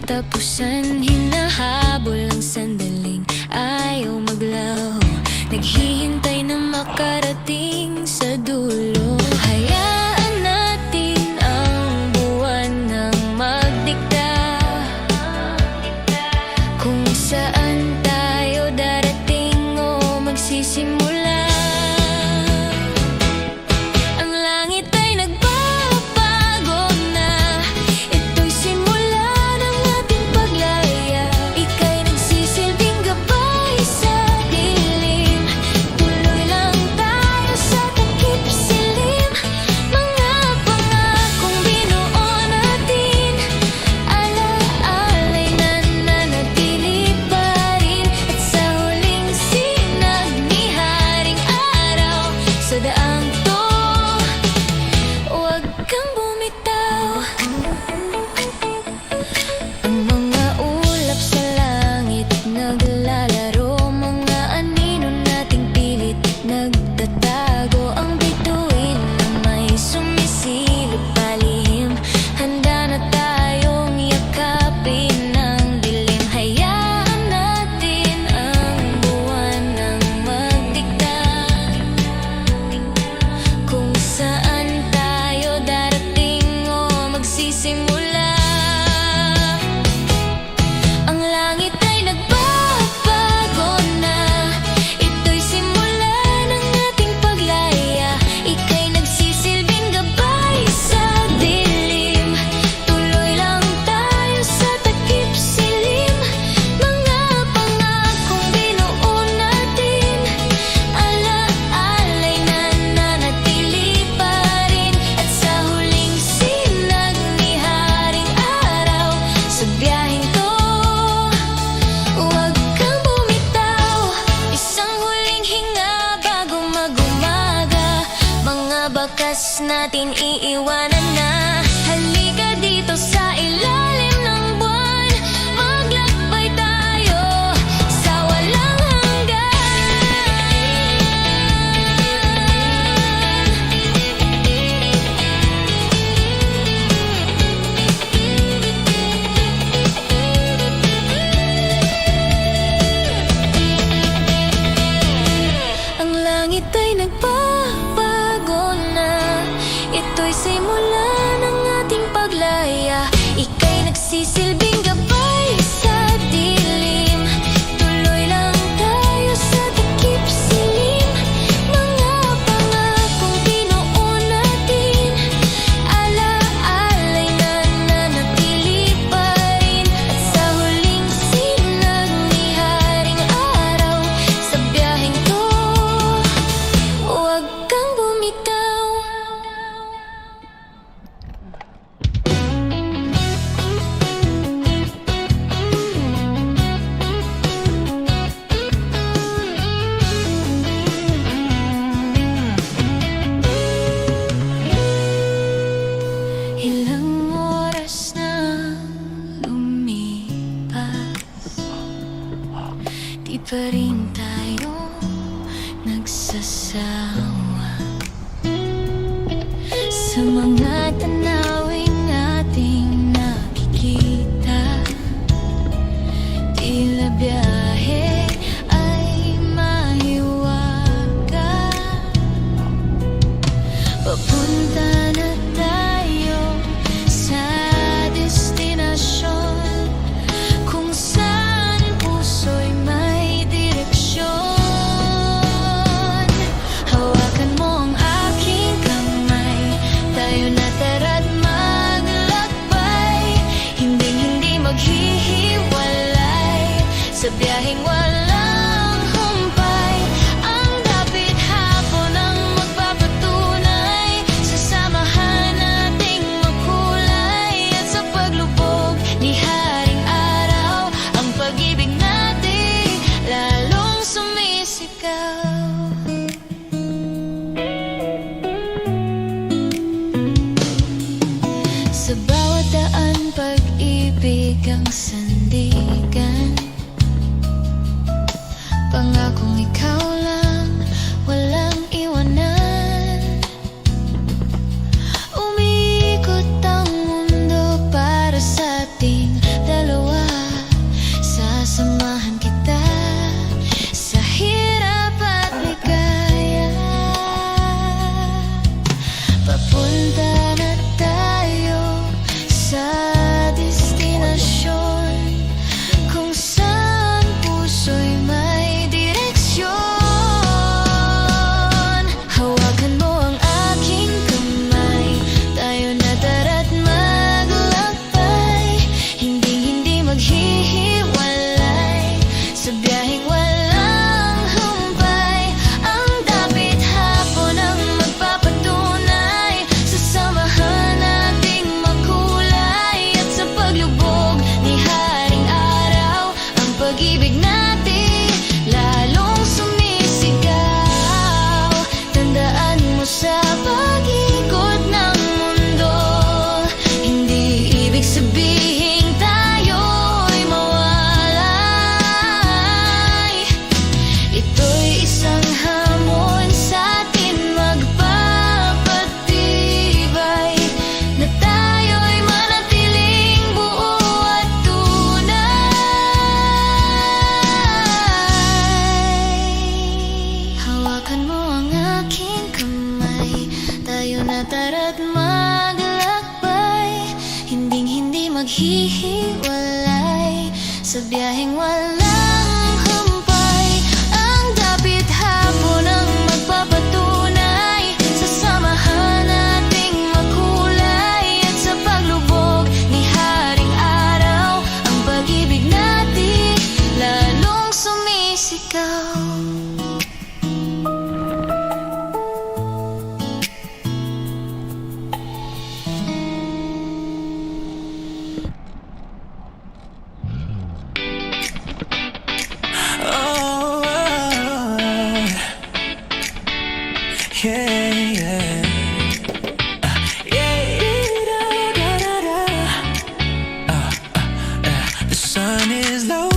katapusan, hinahabol ang sandaling ayaw maglaho, naghihintay na makarating sa dulo. Hayaan natin ang buwan ng magdikta kung saan tayo darating o magsisimula. Ang langit ay nagbabago na, ito'y simula ng ating paglaya. Ika'y nagsisilbing gabay sa dilim, tuloy lang tayo sa takip silim. Mga pangakong binuo natin, ala-alay na nanatili pa rin. At sa huling sinag ni Haring Araw, sa daang to, huwag kang bumitaw. Ang mga ulap sa langit naglalaro, mga anino nating pilit nagtatago. Ang bituin na may sumisilip palihim, handa na tayong yakapin ng dilim. Hayaan natin ang buwan ng magdikta kung saan tayo darating o magsisimula. Ang langit ay nagbabago na, ito'y simula ng ating paglaya. Ika'y nagsisilbing gabay sa dilim, tuloy lang tayo sa takip silim. Mga pangakong binuo natin, ala-alay na nanatili pa rin. At sa huling sinag ni Haring Araw, sa biyaheng to, huwag kang bumitaw. Isang huling hinga bago mag-umaga, mga bakas natin iiwanan na. Halika dito sa ilalim ng buwan, maglakbay tayo sa walang hanggan. Ang langit ay nagbabago na, ito'y simula ng ating paglaya. Ika'y nagsisilbing gabay sa dilim, tuloy lang tayo sa takip silim. Mga pangakong binuo natin, ala-alay na nanatili pa rin. At sa huling sinag ni Haring Araw, sa biyaheng to, huwag kang bumitaw. Ilang oras na lumipas, di pa rin tayo nagsasawa sa mga tanawing ating nakikita. Tila biyahe ay mahiwaga, papunta na tayo sa destinasyon kung saan puso'y may direksyon. Hawakan mo ang aking kamay, tayo na tara't maglakbay. Hindi maghihiwalay sa biyaheng walang humpay. Ang dapit hapon ang magpapatunay sa samahan nating makulay. At sa paglubog ni Haring Araw, ang pag-ibig natin lalong sumisigaw. Sa bawat daan pag-ibig ang sandigan, pangakong ikaw lang, walang iwanan. Umiikot ang mundo para sa ating dalawa. tara't maglakbay, hinding-hindi maghihiwalay sa biyaheng walang humpay. Ang dapit hapon ang magpapatunay sa samahan nating makulay. At sa paglubog ni Haring Araw, ang pag-ibig natin lalong sumisigaw. Yeah, yeah. The sun is low,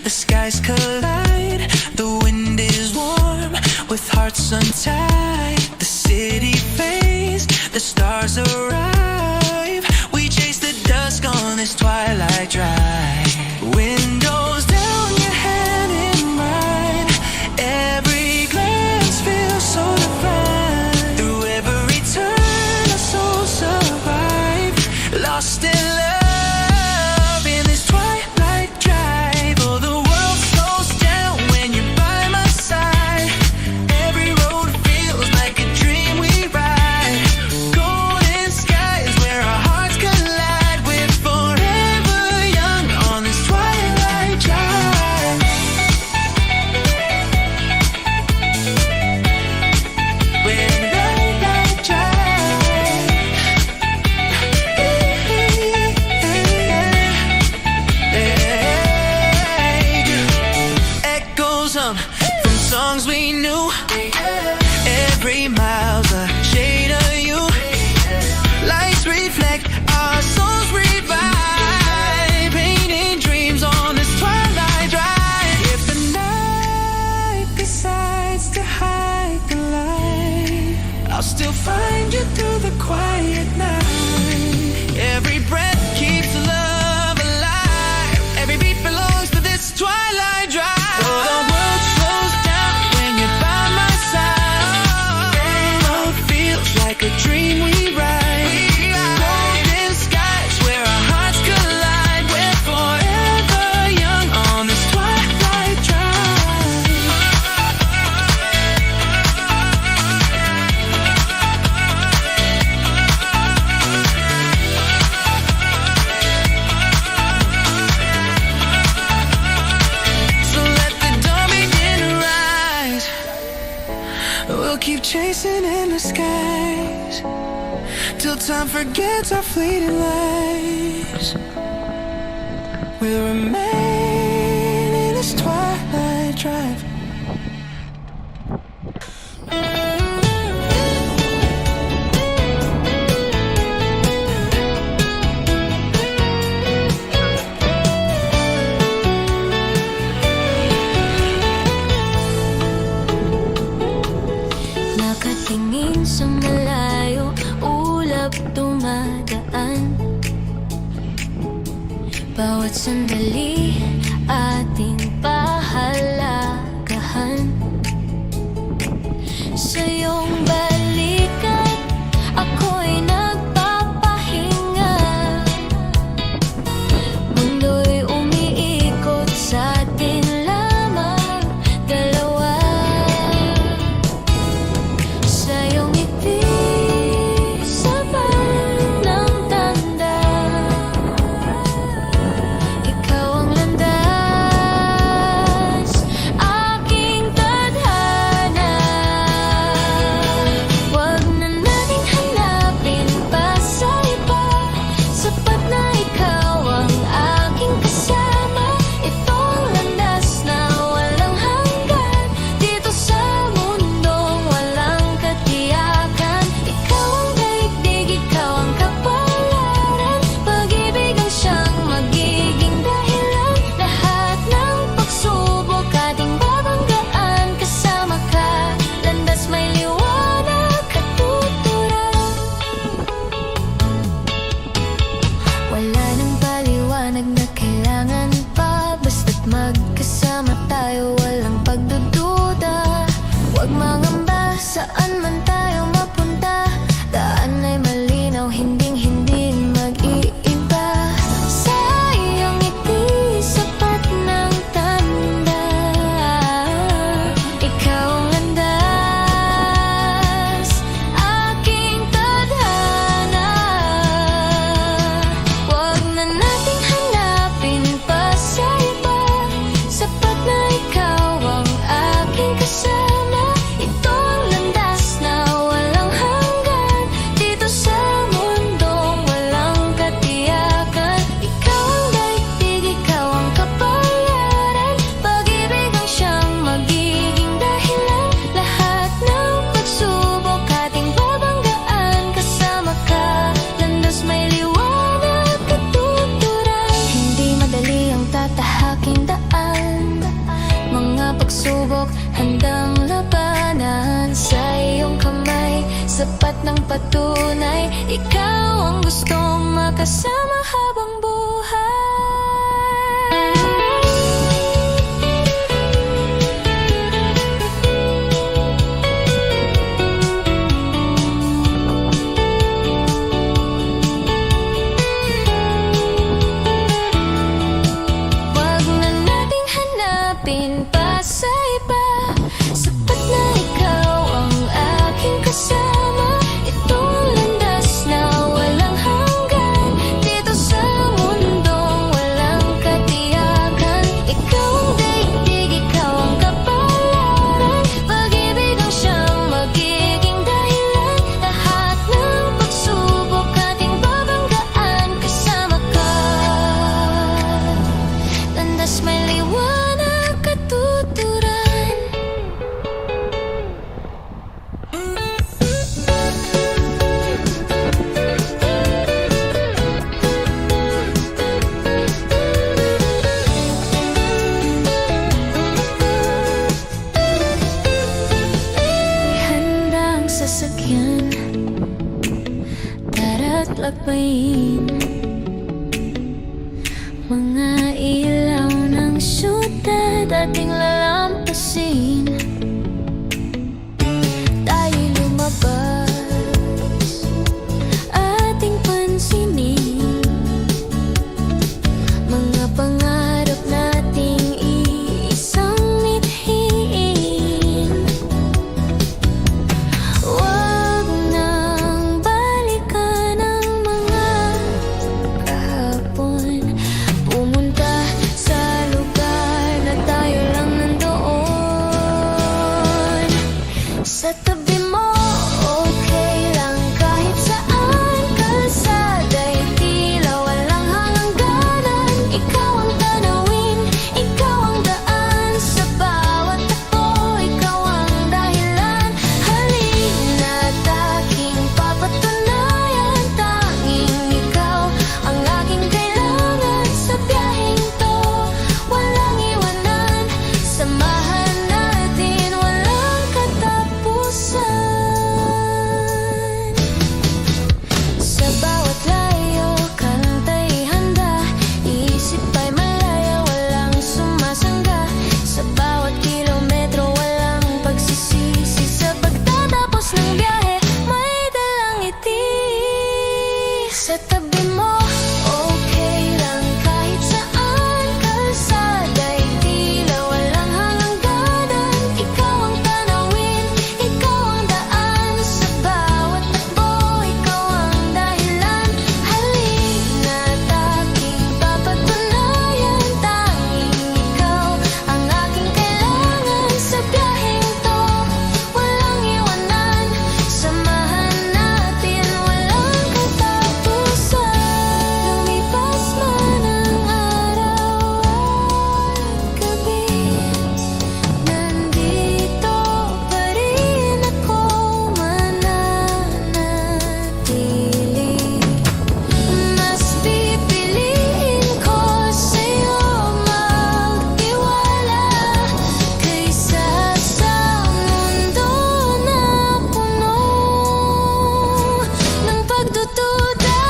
the skies collide, the wind is warm with hearts untied. The city fades, the stars arrive. We chase the dusk on this twilight drive. Windows down, your hand in mine. Every glance feels so divine. Through every turn, our souls survive. Lost in love in this twilight drive. Oh, the world slows down when you're by my side. Every road feels like a dream we ride. Golden skies where our hearts collide. We're forever young on this twilight drive. We're twilight drive. Echoes hum from songs we knew. Every mile's a shade of you. Lights reflect, our souls revive. Painting dreams on this twilight drive. If the night decides to hide the light, I'll still find you through the quiet night. Every breath keeps love alive. Every beat belongs to this twilight drive. Oh, the world slows down when you're by my side. Love feels like a dream we ride. Golden skies where our hearts collide. We're forever young on this twilight drive. So let the dawn begin to rise. We'll keep chasing in the skies till time forgets our fleeting lives. We'll remain in this twilight drive. Nakatingin sa malayo, ulap dumadaan. Bawat sandali ating pahalagahan. Sa iyong balikan, ako'y nagpapahinga. Mundo'y umiikot sa atin lamang dalawa. Sa iyong ngiti, sabay ng tanda. Ikaw ang landas patunay, ikaw ang gustong makasama habang buhay. Wag na nating hanapin pa sa iba, sapat na ikaw ang aking kasama. Ito ang landas na walang hanggan, dito sa mundong walang katiyakan. Ikaw ang daigdig, ikaw ang kapalaran, pag-ibig ang siyang magiging dahilan. Lahat ng pagsubok ating babanggaan, kasama ka. Landas may liwanag, katuturan. Ihanda ang sasakyan, tara't lakbayin. Mga ilaw ng syudad ating lalampasin. Tayo'y lumabas, ating pansinin mga pangarap nating iisang mithiin. Huwag nang balikan ang mga kahapon, pumunta sa lugar na tayo lang nandoon. Sa tabi mo, okay lang kahit saan. Kalsada'y tila walang hangganan. Ikaw ang tanawin, ikaw ang daan. Sa bawat takbo, ikaw ang dahilan. Halina't aking papatunayan, tanging ikaw ang aking kailangan. Sa biyaheng to, walang iwanan. Samahan natin, walang katapusan. Sa bawat layo, kanta'y handa. Isip ay malaya, walang sumasangga. Sa bawat kilometro, walang pagsisisi. Sa pagtatapos ng biyahe, may dalang ngiti. Sa tabi mo, okay lang kahit saan. Kalsada'y tila walang hangganan. Ikaw ang tanawin, ikaw ang daan. Sa bawat takbo, ikaw ang dahilan. Halina't aking papatunayan, tanging ikaw ang aking kailangan. Sa biyaheng to, walang iwanan. Samahan natin, walang katapusan. Lumipas man ang araw at gabi, nandito pa rin ako mananatili. Mas pipiliin ko sa'yo magtiwala, kaysa sa mundo na puno ng pagdududa.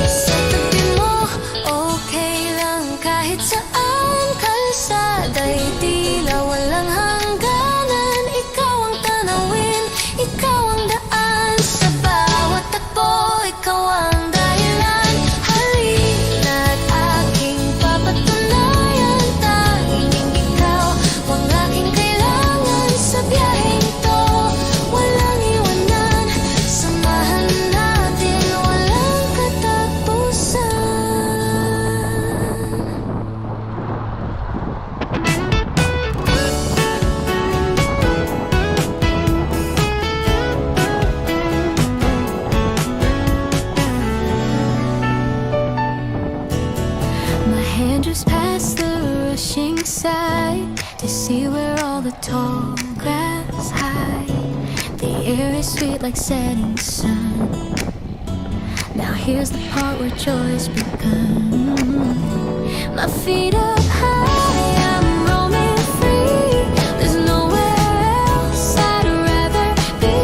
Sa tabi mo, okay lang kahit saan. Kalsada'y tila walang hangganan. Ikaw ang tanawin, ikaw ang daan. Sa bawat takbo, ikaw ang dahilan. Halina't aking papatunayan, tanging ikaw ang aking kailangan. Sa biyaheng to, walang iwanan. Samahan natin, walang katapusan. My hand just past the rushing side to see where all the tall grass hide. The air is sweet like setting sun. Now here's the part where joys begun. My feet up high, I'm roaming free. There's nowhere else I'd rather be.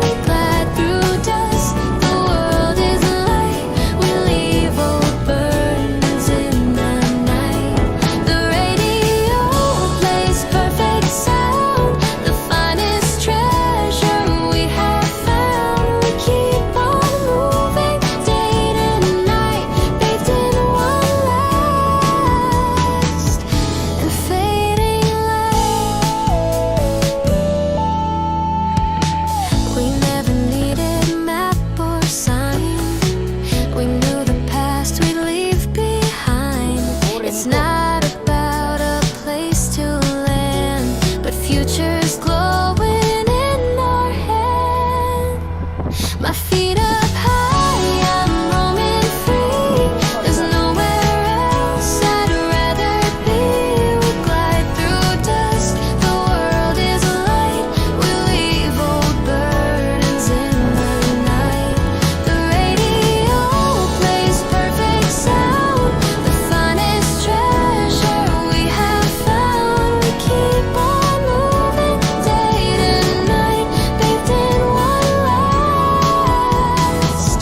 We glide through dust, the world is light. We leave old burdens in the night. The radio plays perfect sound, the finest treasure we have found. We keep on moving day and night, bathed in one last and fading light. We never needed map or sign. We knew the past we'd leave behind. It's not about a place to land, but futures glowing in our hand. My feet up high, I'm roaming free. There's nowhere else I'd rather be. We glide through dust, the world is light. We leave old burdens in the night. The radio plays perfect sound, the finest treasure we have found. We keep on moving day and night, bathed in one last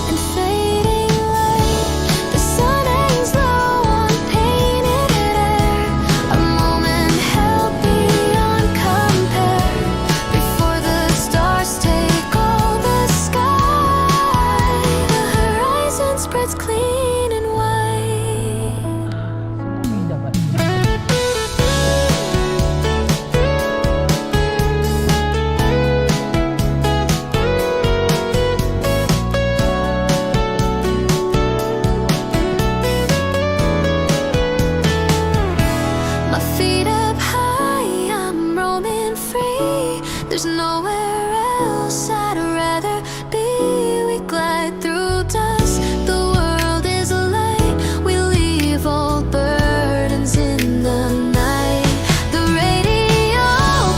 and fading light. The sun hangs low on painted air, a moment held beyond compare. Before the stars take all the sky, the horizon spreads clean and white. My feet up high, I'm roaming free. There's nowhere else I'd rather be. We glide through dust, the world is light. We leave old burdens in the night. The radio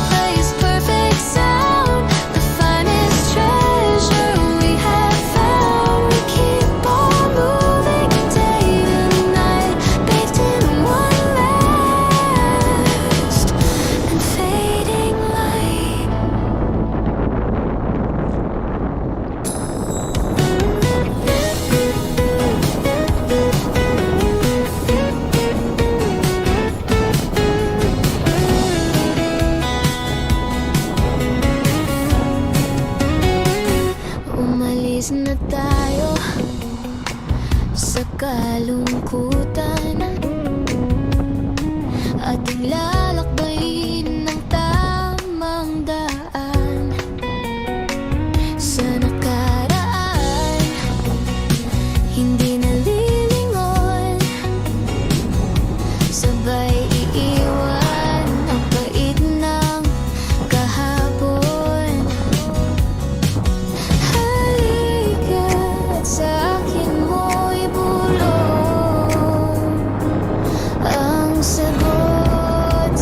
plays perfect sound, the finest treasure we have found. We keep on moving day and night, bathed in one last and fading light. Umalis na tayo sa kalungkutan, ating lalakbayin ng tamang daan. Sa nakaraan, hindi nalilingon, sabay iiwan ang pait ng kahapon. Halika't sa akin mo ibulong ang sagot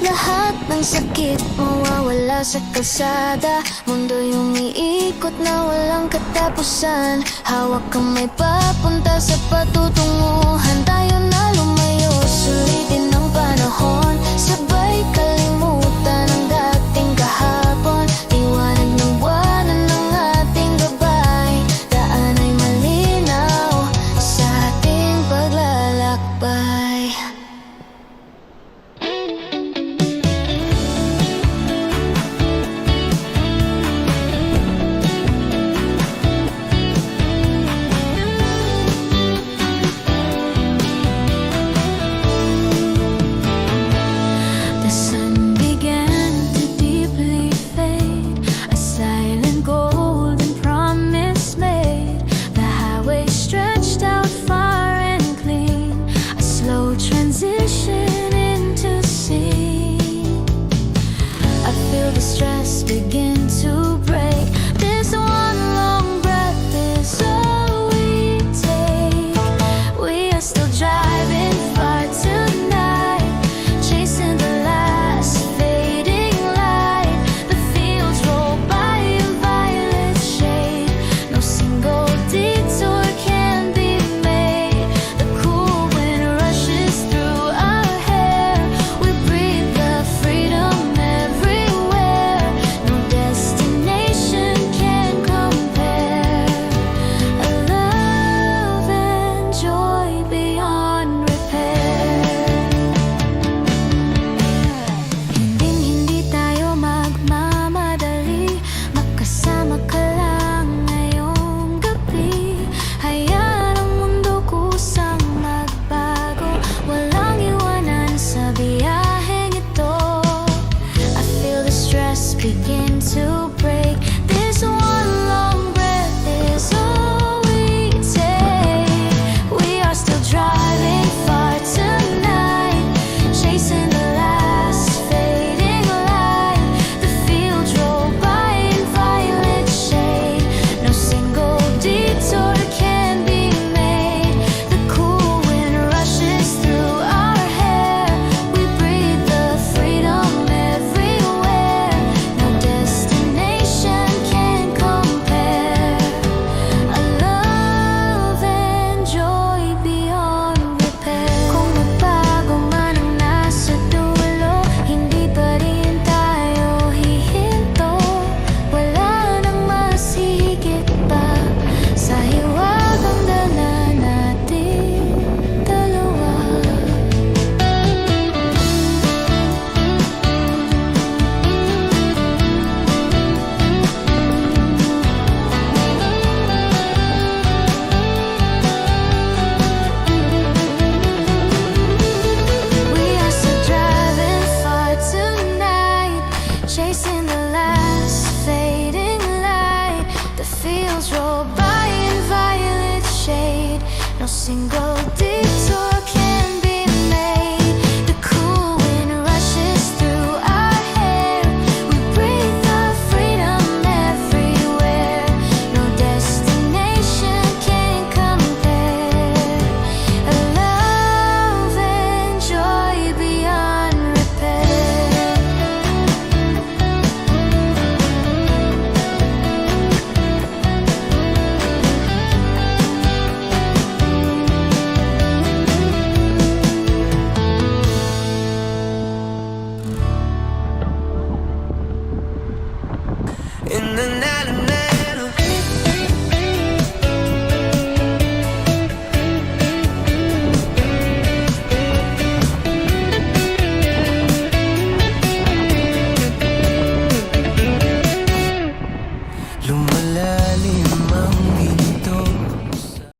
Lahat ng sakit mawawala sa kalsada. Mundo'y umiikot na walang katapusan. Hawak kamay papunta sa patutunguhan. Tayo